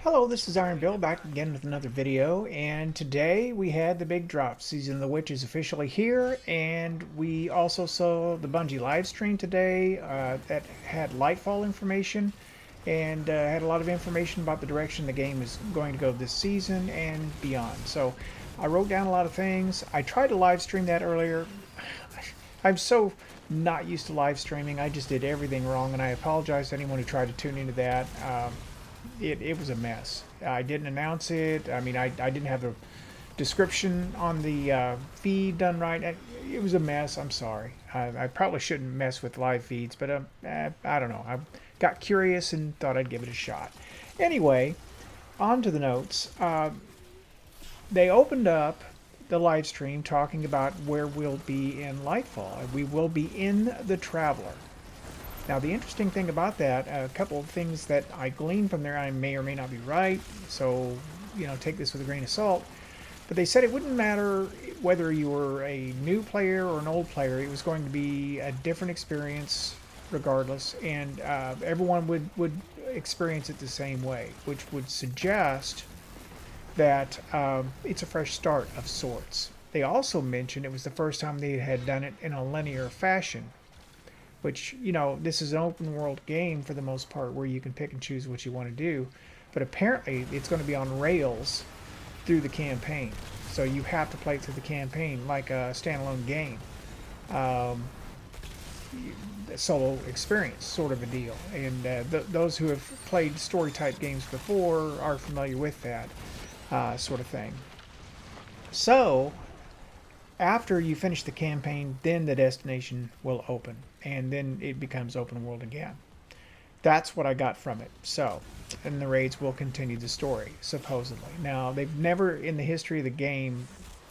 Hello, this is Iron Bill back again with another video, and today we had the big drop. Season of the Witch is officially here, and we also saw the Bungie live stream today that had Lightfall information and had a lot of information about the direction the game is going to go this season and beyond. So I wrote down a lot of things. I tried to live stream that earlier. I'm so not used to live streaming. I just did everything wrong, and I apologize to anyone who tried to tune into that. It was a mess. I didn't announce it. I mean, I didn't have the description on the feed done right. It was a mess. I'm sorry. I probably shouldn't mess with live feeds, but I don't know. I got curious and thought I'd give it a shot. Anyway, on to the notes. They opened up the live stream talking about where we'll be in Lightfall. We will be in the Traveler. Now, the interesting thing about that, a couple of things that I gleaned from there, I may or may not be right, so, take this with a grain of salt. But they said it wouldn't matter whether you were a new player or an old player. It was going to be a different experience regardless, and everyone would experience it the same way, which would suggest that it's a fresh start of sorts. They also mentioned it was the first time they had done it in a linear fashion, which, this is an open world game for the most part where you can pick and choose what you want to do. But apparently it's going to be on rails through the campaign. So you have to play it through the campaign like a standalone game. Um, Solo experience sort of a deal. And those who have played story type games before are familiar with that sort of thing. So after you finish the campaign, then the destination will open, and then it becomes open world again. That's what I got from it. So, and the raids will continue the story, supposedly. Now, they've never in the history of the game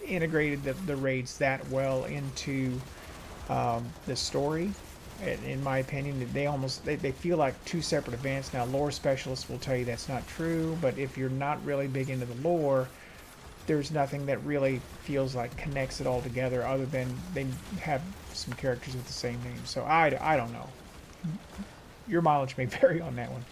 integrated the raids that well into the story. In my opinion, they feel like two separate events. Now, lore specialists will tell you that's not true, but if you're not really big into the lore, there's nothing that really feels like connects it all together other than they have some characters with the same name. So I don't know. Your mileage may vary on that one.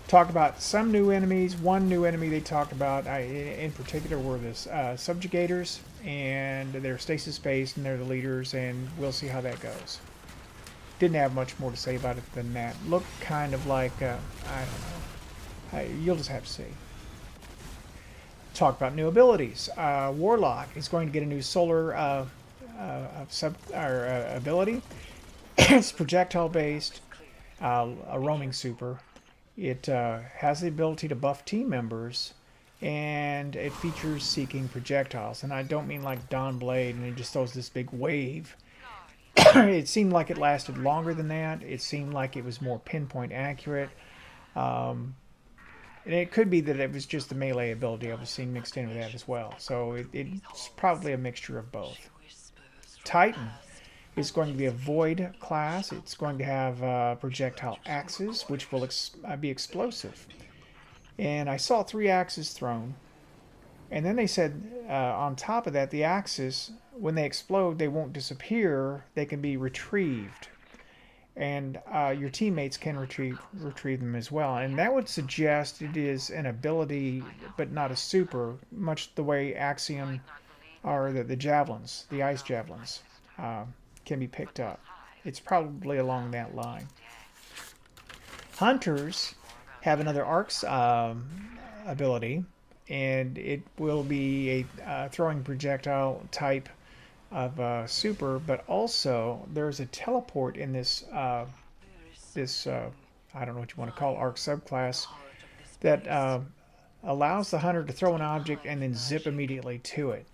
Talk about some new enemies. One new enemy they talked about in particular were the subjugators, and they're stasis based and they're the leaders, and we'll see how that goes. Didn't have much more to say about it than that. Looked kind of like, I don't know. You'll just have to see. Talk about new abilities. Warlock is going to get a new solar ability. It's projectile based, a roaming super. It has the ability to buff team members, and it features seeking projectiles. And I don't mean like Dawn Blade and it just throws this big wave. It seemed like it lasted longer than that. It seemed like it was more pinpoint accurate. Um, And it could be that it was just the melee ability I was seeing mixed in with that as well. So it's probably a mixture of both. Titan is going to be a void class. It's going to have projectile axes, which will be explosive. And I saw 3 axes thrown. And then they said on top of that, the axes, when they explode, they won't disappear. They can be retrieved, and your teammates can retrieve them as well. And that would suggest it is an ability, but not a super, much the way Axiom or the javelins, the ice javelins, uh, can be picked up. It's probably along that line. Hunters have another arcs ability, and it will be a throwing projectile type of super, but also there's a teleport in this I don't know what you want to call arc subclass that allows the hunter to throw an object and then zip immediately to it,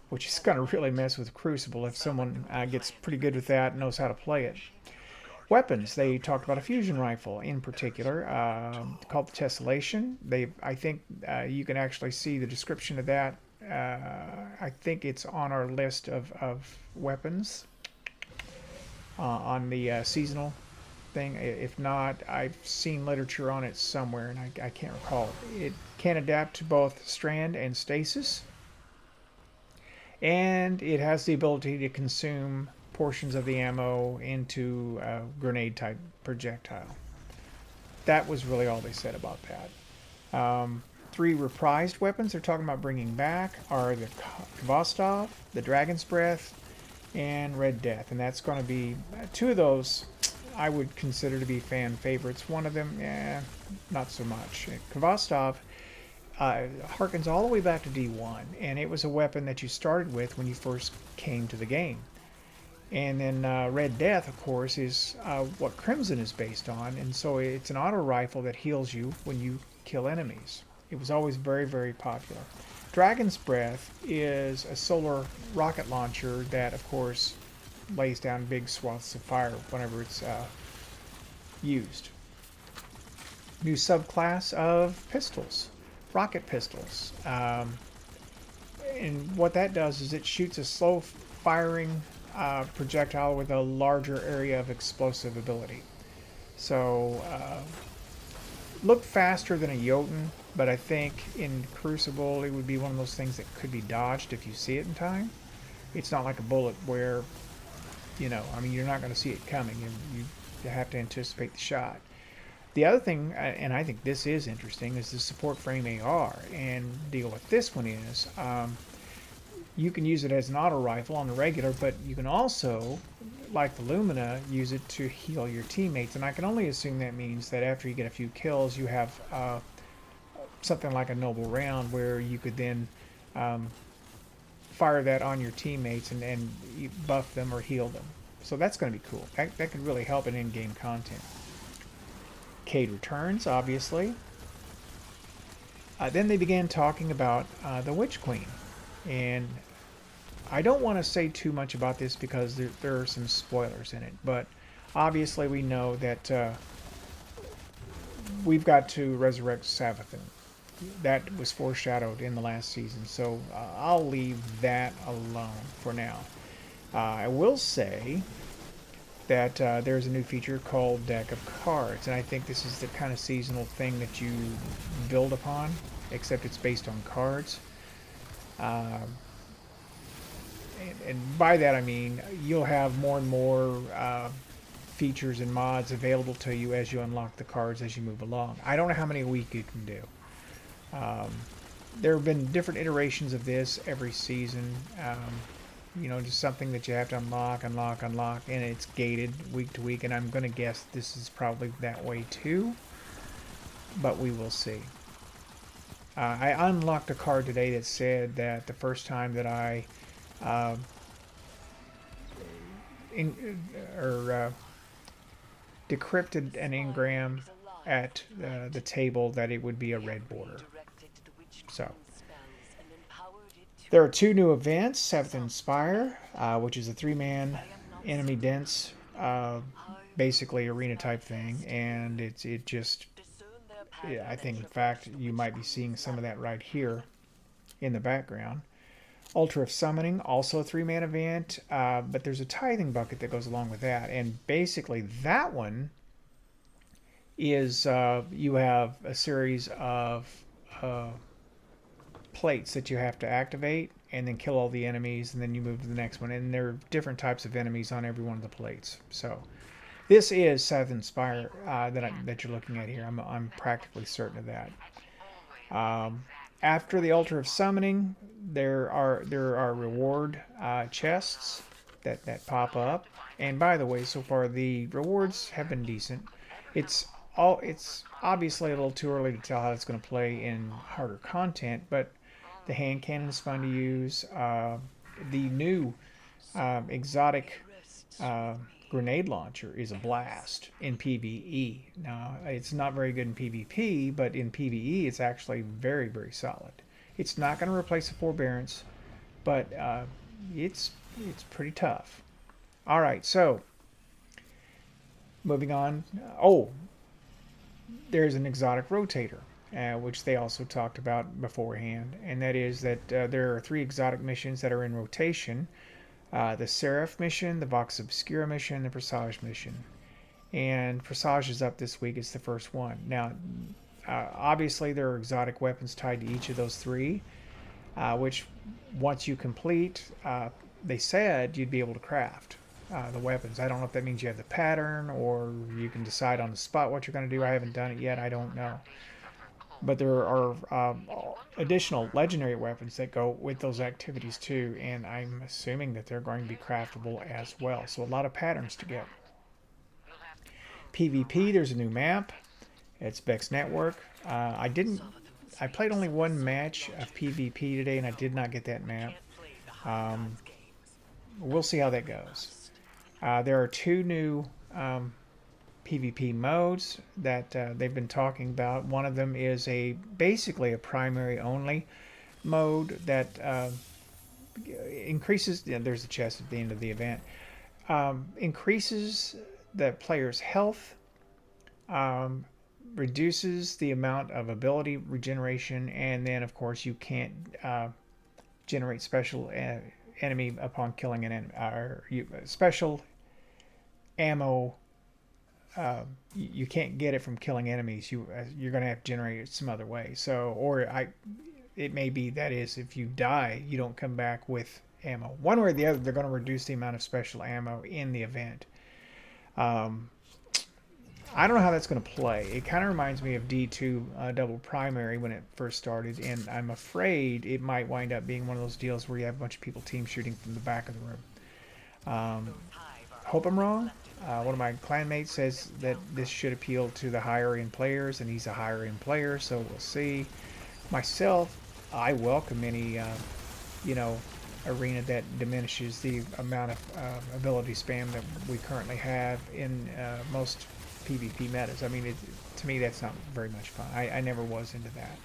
which is going to really mess with Crucible if someone gets pretty good with that and knows how to play it. Weapons, they talked about a fusion rifle in particular called the Tessellation. I think you can actually see the description of that. I think it's on our list of weapons on the seasonal thing. If not, I've seen literature on it somewhere, and I can't recall. It can adapt to both strand and stasis, and it has the ability to consume portions of the ammo into a grenade type projectile. That was really all they said about that. Three reprised weapons they're talking about bringing back are the Kvostov, the Dragon's Breath, and Red Death. And that's going to be two of those I would consider to be fan favorites. One of them, not so much. Kvostov harkens all the way back to D1, and it was a weapon that you started with when you first came to the game. And then Red Death, of course, is what Crimson is based on, and so it's an auto rifle that heals you when you kill enemies. It was always very, very popular. Dragon's Breath is a solar rocket launcher that, of course, lays down big swaths of fire whenever it's used. New subclass of pistols, rocket pistols. And what that does is it shoots a slow firing projectile with a larger area of explosive ability. So look faster than a Jotun, but I think in Crucible it would be one of those things that could be dodged if you see it in time. It's not like a bullet where, you know, I mean, you're not going to see it coming. You have to anticipate the shot. The other thing, and I think this is interesting, is the support frame AR. And the deal with this one is you can use it as an auto rifle on the regular, but you can also, like the Lumina, use it to heal your teammates. And I can only assume that means that after you get a few kills, you have something like a noble round where you could then fire that on your teammates and buff them or heal them. So that's going to be cool. That could really help in in-game content. Cade returns, obviously. Then they began talking about the Witch Queen. And I don't want to say too much about this because there are some spoilers in it. But obviously we know that we've got to resurrect Savathun. That was foreshadowed in the last season. So I'll leave that alone for now. I will say that there's a new feature called Deck of Cards, and I think this is the kind of seasonal thing that you build upon, except it's based on cards. And by that I mean you'll have more and more features and mods available to you as you unlock the cards as you move along. I don't know how many a week you can do. There have been different iterations of this every season. You know, just something that you have to unlock, and it's gated week to week, and I'm going to guess this is probably that way too, but we will see. I unlocked a card today that said that the first time that I decrypted an engram at the table that it would be a red border. So there are two new events. Seventh Inspire, which is a 3-man enemy dense, basically arena type thing, and it just, yeah, I think in fact you might be seeing some of that right here in the background. Altar of Summoning, also a 3-man event, but there's a tithing bucket that goes along with that, and basically that one is you have a series of plates that you have to activate and then kill all the enemies, and then you move to the next one, and there are different types of enemies on every one of the plates. So this is Seventh Inspire that you're looking at here. I'm practically certain of that. After the Altar of Summoning, there are reward chests that pop up, and by the way, so far the rewards have been decent. It's obviously a little too early to tell how it's going to play in harder content, but the hand cannon is fun to use. The new exotic grenade launcher is a blast in PvE. Now, it's not very good in PvP, but in PvE it's actually very, very solid. It's not going to replace the Forbearance, but it's pretty tough. All right, so moving on. Oh, there's an exotic rotator, which they also talked about beforehand, and that is that there are 3 exotic missions that are in rotation. The Seraph mission, the Vox Obscura mission, the Presage mission. And Presage is up this week. It's the first one. Now, obviously there are exotic weapons tied to each of those 3, which once you complete, they said you'd be able to craft the weapons. I don't know if that means you have the pattern or you can decide on the spot what you're going to do. I haven't done it yet. I don't know. But there are additional legendary weapons that go with those activities too, and I'm assuming that they're going to be craftable as well. So a lot of patterns to get. PvP, there's a new map. It's Bex Network. I played only one match of PvP today, and I did not get that map. Um, we'll see how that goes. There are two new PvP modes that they've been talking about. One of them is basically a primary only mode that increases. There's a chest at the end of the event. Increases the player's health, um, reduces the amount of ability regeneration, and then of course you can't generate special enemy upon killing an enemy, or special ammo. You can't get it from killing enemies. You're going to have to generate it some other way. So, it may be that is if you die, you don't come back with ammo. One way or the other, they're going to reduce the amount of special ammo in the event. I don't know how that's going to play. It kind of reminds me of D2 Double Primary when it first started, and I'm afraid it might wind up being one of those deals where you have a bunch of people team shooting from the back of the room. Hope I'm wrong. One of my clanmates says that this should appeal to the higher end players, and he's a higher end player, so we'll see. Myself, I welcome any, arena that diminishes the amount of ability spam that we currently have in most PvP metas. I mean, to me, that's not very much fun. I never was into that.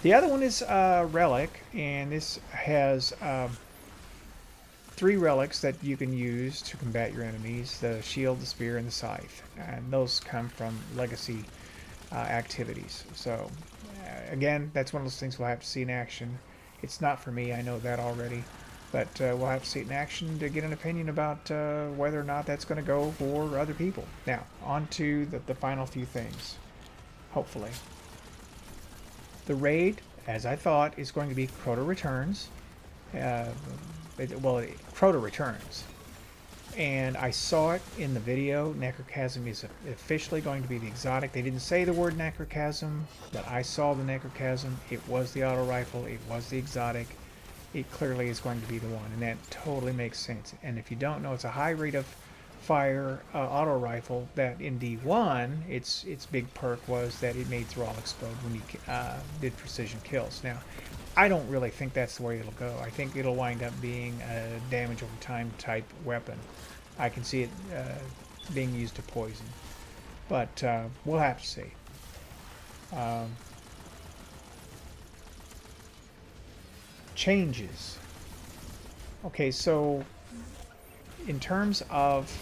The other one is Relic, and this has 3 relics that you can use to combat your enemies: the shield, the spear, and the scythe. And those come from legacy activities. So, again, that's one of those things we'll have to see in action. It's not for me, I know that already. But we'll have to see it in action to get an opinion about whether or not that's going to go for other people. Now, on to the final few things, hopefully. The raid, as I thought, is going to be Crota Returns. Crota Returns. And I saw it in the video. Necrochasm is officially going to be the exotic. They didn't say the word Necrochasm, but I saw the Necrochasm. It was the auto rifle. It was the exotic. It clearly is going to be the one, and that totally makes sense. And if you don't know, it's a high rate of fire auto rifle that in D1, its big perk was that it made thrall explode when you did precision kills. Now, I don't really think that's the way it'll go. I think it'll wind up being a damage over time type weapon. I can see it being used to poison, but we'll have to see. Changes. Okay, so in terms of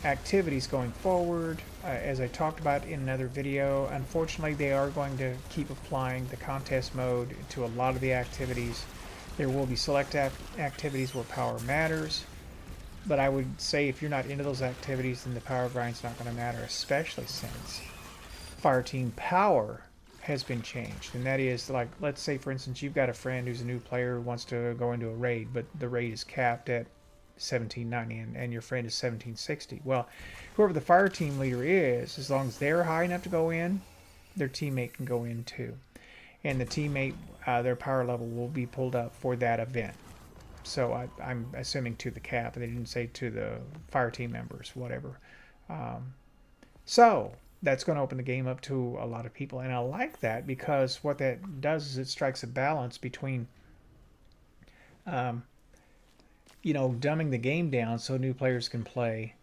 activities going forward, as I talked about in another video, unfortunately they are going to keep applying the contest mode to a lot of the activities. There will be select activities where power matters, but I would say if you're not into those activities, then the power grind's not going to matter, especially since Fireteam Power has been changed. And that is, like, let's say for instance you've got a friend who's a new player who wants to go into a raid, but the raid is capped at 1790 and your friend is 1760. Well, whoever the fire team leader is, as long as they're high enough to go in, their teammate can go in too. And the teammate, their power level will be pulled up for that event. So I'm assuming to the cap. They didn't say to the fire team members, whatever. So that's going to open the game up to a lot of people, and I like that because what that does is it strikes a balance between dumbing the game down so new players can play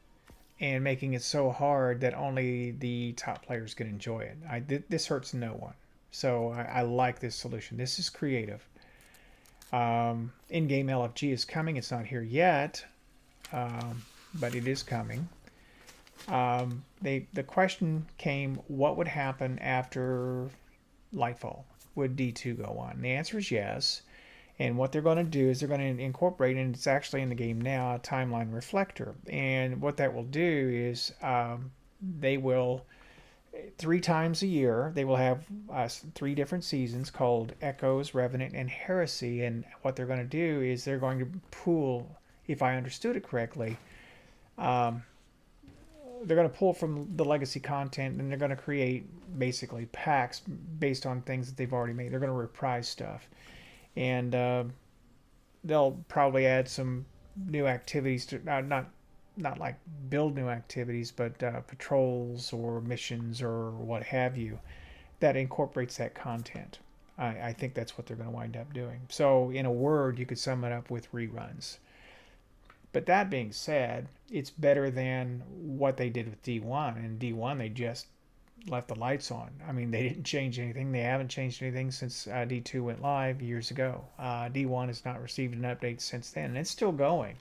and making it so hard that only the top players can enjoy it. This hurts no one, so I like this solution. This is creative. In-game LFG is coming. It's not here yet, but it is coming. The question came, what would happen after Lightfall? Would D2 go on? And the answer is yes. And what they're going to do is they're going to incorporate, and it's actually in the game now, a timeline reflector. And what that will do is they will, 3 times a year, they will have 3 different seasons called Echoes, Revenant, and Heresy. And what they're going to do is they're going to pool, if I understood it correctly, they're going to pull from the legacy content, and they're going to create basically packs based on things that they've already made. They're going to reprise stuff, and they'll probably add some new activities to not like build new activities, but patrols or missions or what have you that incorporates that content. I think that's what they're going to wind up doing. So, in a word, you could sum it up with reruns. But that being said, it's better than what they did with D1. In D1, they just left the lights on. I mean, they didn't change anything. They haven't changed anything since D2 went live years ago. D1 has not received an update since then, and it's still going.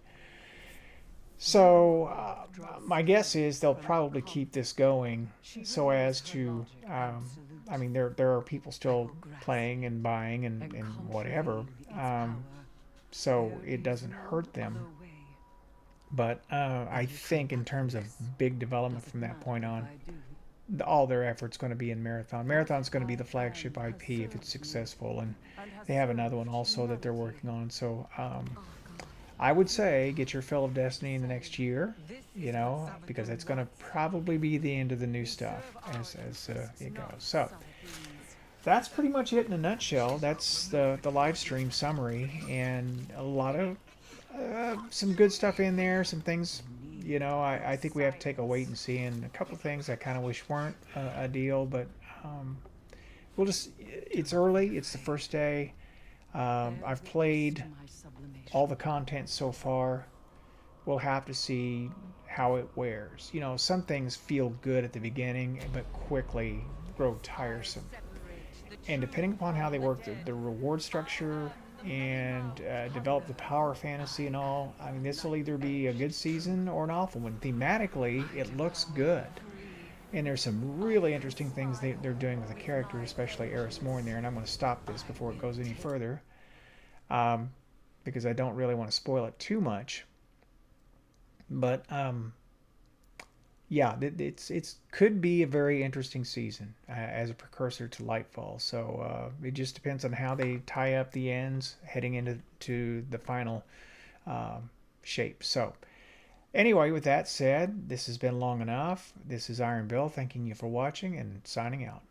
So my guess is they'll probably keep this going so as to, I mean, there are people still playing and buying and whatever, so it doesn't hurt them. But I think in terms of big development from that point on, all their effort's going to be in Marathon. Marathon's going to be the flagship IP if it's successful, and they have another one also that they're working on. So I would say get your fill of Destiny in the next year, you know, because it's going to probably be the end of the new stuff as it goes. So that's pretty much it in a nutshell. That's the live stream summary, and a lot of some good stuff in there. Some things, you know, I think we have to take a wait and see, and a couple things I kind of wish weren't a deal, but we'll just, it's early, it's the first day. I've played all the content so far. We'll have to see how it wears. You know, some things feel good at the beginning, but quickly grow tiresome. And depending upon how they work the reward structure and develop the power fantasy and all, I mean, this will either be a good season or an awful one. Thematically, it looks good. And there's some really interesting things they're doing with the character, especially Eris Morn there. And I'm going to stop this before it goes any further, because I don't really want to spoil it too much. But yeah, it's could be a very interesting season as a precursor to Lightfall. So it just depends on how they tie up the ends heading into the final shape. So anyway, with that said, this has been long enough. This is Iron Bill thanking you for watching and signing out.